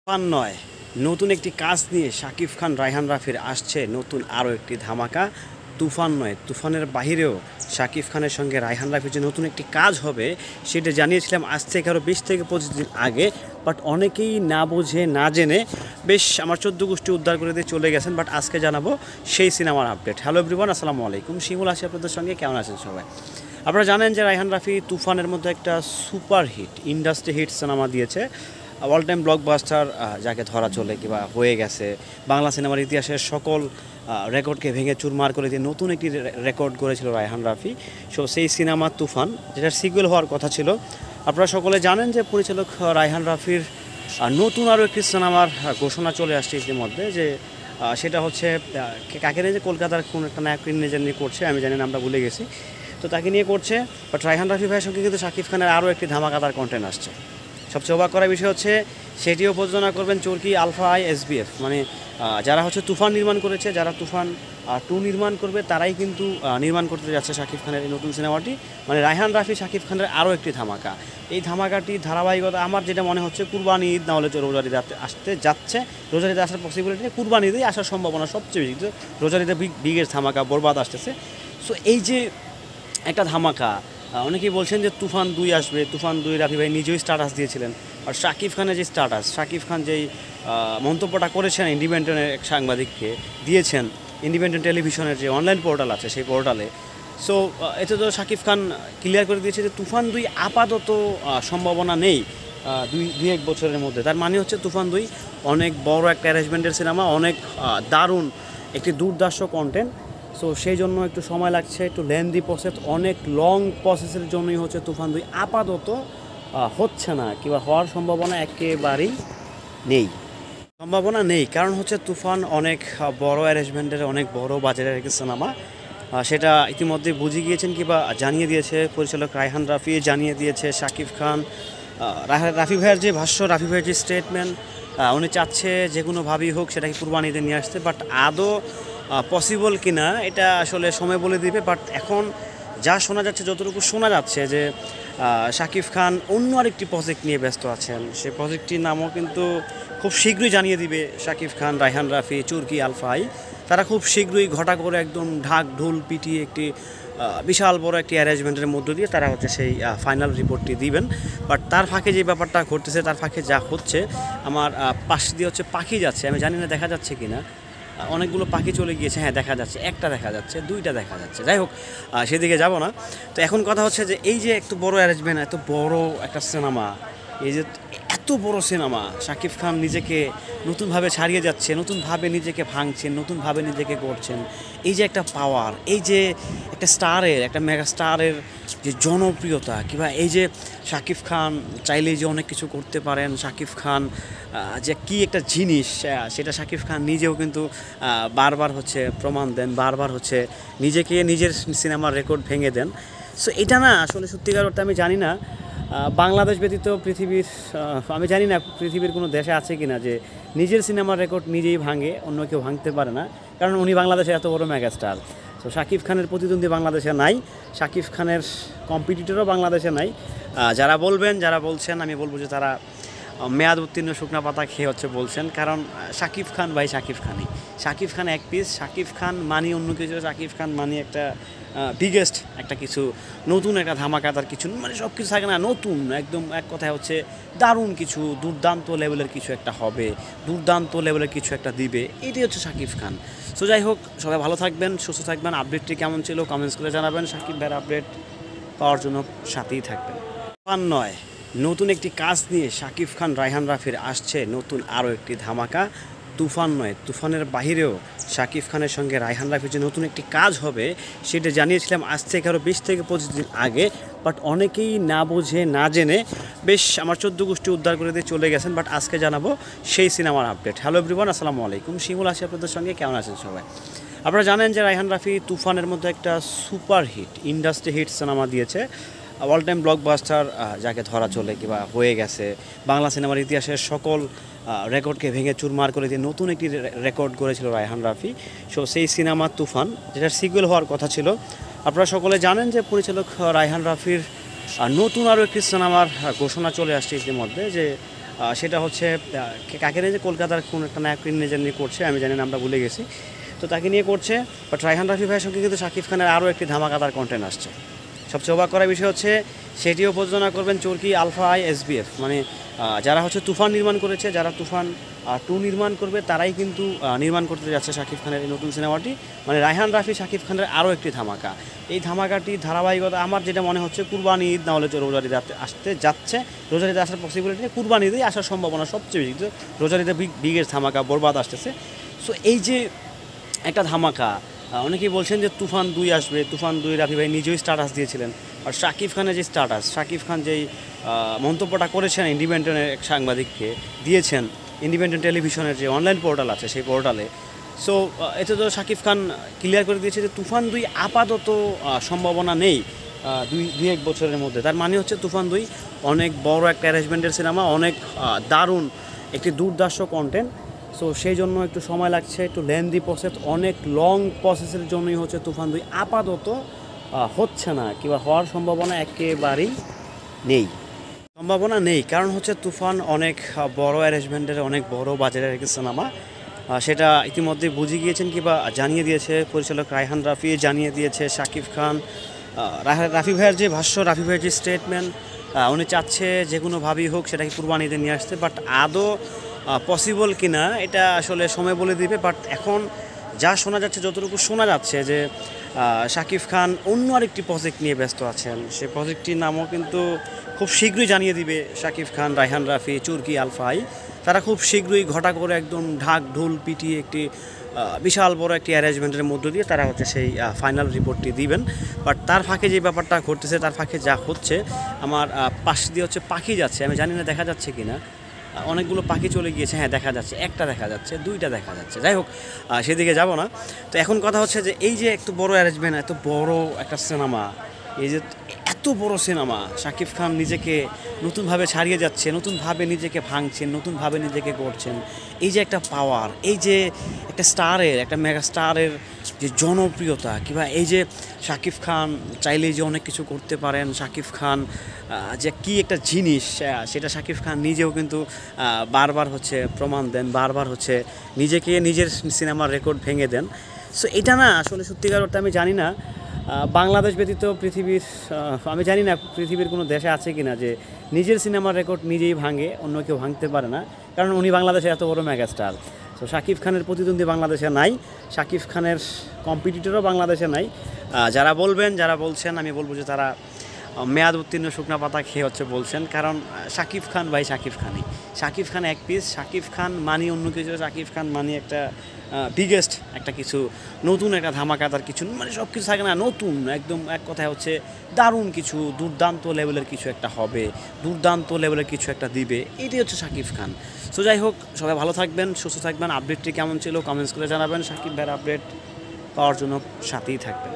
পান নয়, নতুন একটি কাজ নিয়ে শাকিব খান রায়হান রাফির আসছে নতুন আরও একটি ধামাকা। তুফান নয়, তুফানের বাহিরেও শাকিব খানের সঙ্গে রায়হান রাফির যে নতুন একটি কাজ হবে সেটা জানিয়েছিলাম আজ থেকে আরও 20 থেকে 25 দিন আগে। বাট অনেকেই না বুঝে না জেনে বেশ আমার 14 গোষ্ঠী উদ্ধার করে দিয়ে চলে গেছেন। বাট আজকে জানাবো সেই সিনেমার আপডেট। হ্যালো এভরিওয়ান, আসসালামু আলাইকুম। শিমুল আছি আপনাদের সঙ্গে, কেমন আছেন সবাই? আপনারা জানেন যে রায়হান রাফি তুফানের মধ্যে একটা সুপার হিট ইন্ডাস্ট্রি হিট সিনেমা দিয়েছে, অল টাইম ব্লকবাস্টার যাকে ধরা চলে কিংবা হয়ে গেছে। বাংলা সিনেমার ইতিহাসের সকল রেকর্ডকে ভেঙে চুরমার করে দিয়ে নতুন একটি রেকর্ড করেছিল রায়হান রাফি। সো সেই সিনেমা তুফান, যেটার সিকুয়েল হওয়ার কথা ছিল। আপনারা সকলে জানেন যে পরিচালক রায়হান রাফির নতুন আরও একটি সিনেমার ঘোষণা চলে আসছে ইতিমধ্যে, যে সেটা হচ্ছে কাকে নিয়ে, যে কলকাতার কোন একটা নায়ক নিজের নিয়ে করছে, আমি জানি না, আমরা ভুলে গেছি। তো তাকে নিয়ে করছে। বাট রায়হান রাফি ভাইয়ের সঙ্গে কিন্তু শাকিব খানের আরও একটি ধামাকাদার কন্টেন্ট আসছে। সবচেয়ে অবাক করার বিষয় হচ্ছে সেটিও প্রযোজনা করবেন চরকি আলফা আই এসবিএফ, মানে যারা হচ্ছে তুফান নির্মাণ করেছে, যারা তুফান 2 নির্মাণ করবে তারাই কিন্তু নির্মাণ করতে যাচ্ছে শাকিব খানের এই নতুন সিনেমাটি। মানে রায়হান রাফি শাকিব খানের আরও একটি ধামাকা। এই ধামাকাটি ধারাবাহিকতা আমার যেটা মনে হচ্ছে কুরবানি ঈদ না হলে রোজার ঈদে আসতে যাচ্ছে। রোজার ঈদে আসার পসিবিলিটি, কুরবানি ঈদেই আসার সম্ভাবনা সবচেয়ে বেশি। রোজার ঈদে বিগেস্ট ধামাকা বরবাদ আসতেছে। সো এই যে একটা ধামাকা, অনেকেই বলছেন যে তুফান 2 আসবে। তুফান 2 রাফি ভাই নিজেই স্ট্যাটাস দিয়েছিলেন। আর শাকিব খানের যে স্ট্যাটাস, শাকিব খান যেই মন্তব্যটা করেছেন ইন্ডিপেন্ডেন্টের এক সাংবাদিককে দিয়েছেন, ইন্ডিপেন্ডেন্ট টেলিভিশনের যে অনলাইন পোর্টাল আছে সেই পোর্টালে। সো এতে তো শাকিব খান ক্লিয়ার করে দিয়েছে যে তুফান 2 আপাতত সম্ভাবনা নেই 2-1 বছরের মধ্যে। তার মানে হচ্ছে তুফান 2 অনেক বড় একটা অ্যারেঞ্জমেন্টের সিনেমা, অনেক দারুণ একটি দুর্দার্শ কন্টেন্ট। সো সেই জন্য একটু সময় লাগছে, একটু লেন্দি প্রসেস, অনেক লং প্রসেসের জন্যই হচ্ছে তুফান 2 আপাতত হচ্ছে না, কিংবা হওয়ার সম্ভাবনা একেবারেই নেই। কারণ হচ্ছে তুফান অনেক বড় অ্যারেঞ্জমেন্টের, অনেক বড় বাজারের একটি সিনেমা। সেটা ইতিমধ্যে বুঝে গিয়েছেন কিংবা জানিয়ে দিয়েছে পরিচালক রায়হান রাফি, জানিয়ে দিয়েছে শাকিব খান। রাফি ভাইয়ের যে ভাষ্য, রাফি ভাইয়ের যে স্টেটমেন্ট, উনি চাচ্ছে যে কোনোভাবেই হোক সেটাকে কুরবানিতে নিয়ে আসতে। বাট আদৌ পসিবল কিনা এটা আসলে সময় বলে দিবে। বাট এখন যা শোনা যাচ্ছে, যতটুকু শোনা যাচ্ছে, যে শাকিব খান অন্য আরেকটি প্রজেক্ট নিয়ে ব্যস্ত আছেন। সেই প্রজেক্টটির নামও কিন্তু খুব শীঘ্রই জানিয়ে দিবে শাকিব খান, রায়হান রাফি, চুরকি আলফাই। তারা খুব শীঘ্রই ঘটা করে একদম ঢাক ঢোল পিটিয়ে একটি বিশাল বড় একটি অ্যারেঞ্জমেন্টের মধ্য দিয়ে তারা হচ্ছে সেই ফাইনাল রিপোর্টটি দিবেন। বাট তার ফাঁকে যে ব্যাপারটা ঘটতেছে, তার ফাঁকে যা হচ্ছে, আমার পাশ দিয়ে হচ্ছে পাখি যাচ্ছে, আমি জানি না দেখা যাচ্ছে কি না। অনেকগুলো পাখি চলে গিয়েছে, হ্যাঁ দেখা যাচ্ছে, একটা দেখা যাচ্ছে, 2টা দেখা যাচ্ছে। যাই হোক, সেদিকে যাব না। তো এখন কথা হচ্ছে যে এই যে এত বড় অ্যারেঞ্জমেন্ট, এত বড় একটা সিনেমা, এই যে এত বড় সিনেমা, শাকিব খান নিজেকে নতুনভাবে ছাড়িয়ে যাচ্ছে, নতুনভাবে নিজেকে ভাঙছেন, নতুনভাবে নিজেকে গড়ছেন। এই যে একটা পাওয়ার, এই যে একটা স্টারের, একটা মেগা স্টারের যে জনপ্রিয়তা, কিংবা এই যে শাকিব খান চাইলেই যে অনেক কিছু করতে পারেন, শাকিব খান যে কী একটা জিনিস, সেটা শাকিব খান নিজেও কিন্তু বারবার হচ্ছে প্রমাণ দেন, বারবার হচ্ছে নিজের সিনেমার রেকর্ড ভেঙে দেন। সো এটা না আসলে সত্যিকার অর্থে আমি জানি না বাংলাদেশ ব্যতীত পৃথিবীর, আমি জানি না পৃথিবীর কোনো দেশে আছে কি না যে নিজের সিনেমার রেকর্ড নিজেই ভাঙে, অন্য কেউ ভাঙতে পারে না। কারণ উনি বাংলাদেশের এত বড় মেগাস্টার। তো শাকিব খানের প্রতিদ্বন্দ্বী বাংলাদেশে নাই, শাকিব খানের কম্পিটিটরও বাংলাদেশে নাই। যারা বলছেন, আমি বলবো যে তারা মেয়াদ উত্তীর্ণ শুকনা পাতা খেয়ে হচ্ছে বলছেন। কারণ শাকিব খান ভাই শাকিব খানই, শাকিব খান এক পিস। শাকিব খান মানি অন্য কিছু, শাকিব খান মানি একটা বিগেস্ট একটা কিছু, নতুন একটা ধামাকাদার কিছু, মানে সব কিছু থাকে না, নতুন একদম, এক কথায় হচ্ছে দারুণ কিছু, দুর্দান্ত লেভেলের কিছু একটা হবে, দুর্দান্ত লেভেলের কিছু একটা দিবে, এটাই হচ্ছে শাকিব খান। সো যাই হোক, সবাই ভালো থাকবেন, সুস্থ থাকবেন। আপডেটটি কেমন ছিল কমেন্টস করে জানাবেন। শাকিব ভাইয়ের আপডেট পাওয়ার জন্য সাথেই থাকবেন। তুফান নয়, নতুন একটি কাজ নিয়ে শাকিব খান রায়হান রাফির আসছে নতুন আরও একটি ধামাকা। তুফান নয়, তুফানের বাহিরেও শাকিব খানের সঙ্গে রায়হান রাফির যে নতুন একটি কাজ হবে সেটা জানিয়েছিলাম আজ থেকে আরও 20 থেকে 25 দিন আগে। বাট অনেকেই না বুঝে না জেনে বেশ আমার 14 গোষ্ঠী উদ্ধার করে দিয়ে চলে গেছেন। বাট আজকে জানাবো সেই সিনেমার আপডেট। হ্যালো এভরিওয়ান, আসসালামু আলাইকুম। শিমুল আছি আপনাদের সঙ্গে, কেমন আছেন সবাই? আপনারা জানেন যে রায়হান রাফি তুফানের মধ্যে একটা সুপার হিট ইন্ডাস্ট্রি হিট সিনেমা দিয়েছে, অল টাইম ব্লকবাস্টার যাকে ধরা চলে কিংবা হয়ে গেছে। বাংলা সিনেমার ইতিহাসের সকল রেকর্ডকে ভেঙে চুরমার করে দিয়ে নতুন একটি রেকর্ড করেছিল রায়হান রাফি। সো সেই সিনেমা তুফান, যেটার সিকুয়েল হওয়ার কথা ছিল। আপনারা সকলে জানেন যে পরিচালক রায়হান রাফির নতুন আরও একটি সিনেমার ঘোষণা চলে আসছে ইতিমধ্যে, যে সেটা হচ্ছে কাকে নিয়ে, যে কলকাতার কোন একটা নায়ক নিয়ে করছে, আমি জানি না, আমরা ভুলে গেছি। তো তাকে নিয়ে করছে, বাট রায়হান রাফি ভাইয়ের সঙ্গে কিন্তু শাকিব খানের আরও একটি ধামাকাদার কন্টেন্ট আসছে। সবচেয়ে অবাক করার বিষয় হচ্ছে সেটিও প্রযোজনা করবেন চরকি আলফা আই SBF, মানে যারা হচ্ছে তুফান নির্মাণ করেছে, যারা তুফান 2 নির্মাণ করবে তারাই কিন্তু নির্মাণ করতে যাচ্ছে শাকিব খানের এই নতুন সিনেমাটি। মানে রায়হান রাফি শাকিব খানের আরও একটি ধামাকা। এই ধামাকাটি ধারাবাহিকতা আমার যেটা মনে হচ্ছে কুরবানি ঈদ না হলে রোজার ঈদে আসতে যাচ্ছে। রোজার ঈদে আসার পসিবিলিটি, কুরবানি ঈদেই আসার সম্ভাবনা সবচেয়ে বেশি। রোজার ঈদে বিগের ধামাকা বরবাদ আসতেছে। সো এই যে একটা ধামাকা, অনেকেই বলছেন যে তুফান 2 আসবে। তুফান 2 রাফি ভাই নিজেই স্ট্যাটাস দিয়েছিলেন। আর শাকিব খানের যে স্ট্যাটাস, শাকিব খান যেই মন্তব্যটা করেছেন ইন্ডিপেন্ডেন্টের এক সাংবাদিককে দিয়েছেন, ইন্ডিপেন্ডেন্ট টেলিভিশনের যে অনলাইন পোর্টাল আছে সেই পোর্টালে, সো এতে তো শাকিব খান ক্লিয়ার করে দিয়েছে যে তুফান 2 আপাতত সম্ভাবনা নেই 2-1 বছরের মধ্যে। তার মানে হচ্ছে তুফান 2 অনেক বড় একটা অ্যারেঞ্জমেন্টের সিনেমা, অনেক দারুণ একটি দুর্দার্শ কন্টেন্ট। সো সেই জন্য একটু সময় লাগছে, একটু লেন্দি প্রসেস, অনেক লং প্রসেসের জন্যই হচ্ছে তুফান 2 আপাতত হচ্ছে না, কিংবা হওয়ার সম্ভাবনা একেবারেই নেই। সম্ভাবনা নেই কারণ হচ্ছে তুফান অনেক বড় অ্যারেঞ্জমেন্টের, অনেক বড় বাজারের একটি সিনেমা। সেটা ইতিমধ্যে বুঝে গিয়েছেন কিংবা জানিয়ে দিয়েছে পরিচালক রায়হান রাফি, জানিয়ে দিয়েছে শাকিব খান। রাফি ভাইয়ের যে ভাষ্য, রাফি ভাইয়ের যে স্টেটমেন্ট, উনি চাচ্ছে যে কোনোভাবেই হোক সেটাকে কুরবানিতে নিয়ে আসতে, বাট আদৌ পসিবল কিনা এটা আসলে সময় বলে দিবে। বাট এখন যা শোনা যাচ্ছে, যতটুকু শোনা যাচ্ছে যে শাকিব খান অন্য আরেকটি প্রজেক্ট নিয়ে ব্যস্ত আছেন। সেই প্রজেক্টটির নামও কিন্তু খুব শীঘ্রই জানিয়ে দিবে শাকিব খান, রায়হান রাফি, চরকি আলফাই। তারা খুব শীঘ্রই ঘটা করে একদম ঢাক ঢোল পিটিয়ে একটি বিশাল বড় একটি অ্যারেঞ্জমেন্টের মধ্য দিয়ে তারা হচ্ছে সেই ফাইনাল রিপোর্টটি দিবেন। বাট তার ফাঁকে যে ব্যাপারটা ঘটতেছে, তার ফাঁকে যা হচ্ছে, আমার পাশ দিয়ে হচ্ছে পাখি যাচ্ছে, আমি জানি না দেখা যাচ্ছে কি না, অনেকগুলো পাখি চলে গিয়েছে। হ্যাঁ, দেখা যাচ্ছে, একটা দেখা যাচ্ছে, 2টা দেখা যাচ্ছে। যাই হোক, সেদিকে যাব না। তো এখন কথা হচ্ছে যে এই যে এত বড় অ্যারেঞ্জমেন্ট, এত বড় একটা সিনেমা, এই যে এত বড় সিনেমা, শাকিব খান নিজেকে নতুনভাবে ছাড়িয়ে যাচ্ছে, নতুনভাবে নিজেকে ভাঙছেন, নতুনভাবে নিজেকে গড়ছেন। এই যে একটা পাওয়ার, এই যে একটা স্টারের, একটা মেগা স্টারের যে জনপ্রিয়তা, কিংবা এই যে শাকিব খান চাইলেই যে অনেক কিছু করতে পারেন, শাকিব খান যে কী একটা জিনিস, সেটা শাকিব খান নিজেও কিন্তু বারবার হচ্ছে প্রমাণ দেন, বারবার হচ্ছে নিজেকে, নিজের সিনেমার রেকর্ড ভেঙে দেন। সো এটা না আসলে সত্যিকার অর্থে আমি জানি না বাংলাদেশ ব্যতীত পৃথিবীর, আমি জানি না পৃথিবীর কোনো দেশে আছে কি না যে নিজের সিনেমার রেকর্ড নিজেই ভাঙে, অন্য কেউ ভাঙতে পারে না, কারণ উনি বাংলাদেশে এত বড় মেগাস্টার। তো শাকিব খানের প্রতিদ্বন্দ্বী বাংলাদেশে নাই, শাকিব খানের কম্পিটিটরও বাংলাদেশে নাই। যারা বলবেন, যারা বলছেন, আমি বলবো যে তারা মেয়াদ উত্তীর্ণ শুকনা পাতা খেয়ে হচ্ছে বলছেন, কারণ শাকিব খান ভাই শাকিব খানই, শাকিব খান এক পিস, শাকিব খান মানি অন্য কিছু, শাকিব খান মানি একটা বিগেস্ট একটা কিছু, নতুন একটা ধামাকাদার কিছু, মানে সব কিছু থাকে না, নতুন একদম, এক কথায় হচ্ছে দারুণ কিছু, দুর্দান্ত লেভেলের কিছু একটা হবে, দুর্দান্ত লেভেলের কিছু একটা দিবে, এটাই হচ্ছে শাকিব খান। সো যাই হোক, সবাই ভালো থাকবেন, সুস্থ থাকবেন। আপডেটটি কেমন ছিল কমেন্টস করে জানাবেন। শাকিব ভাইয়ের আপডেট পাওয়ার জন্য সাথেই থাকবেন।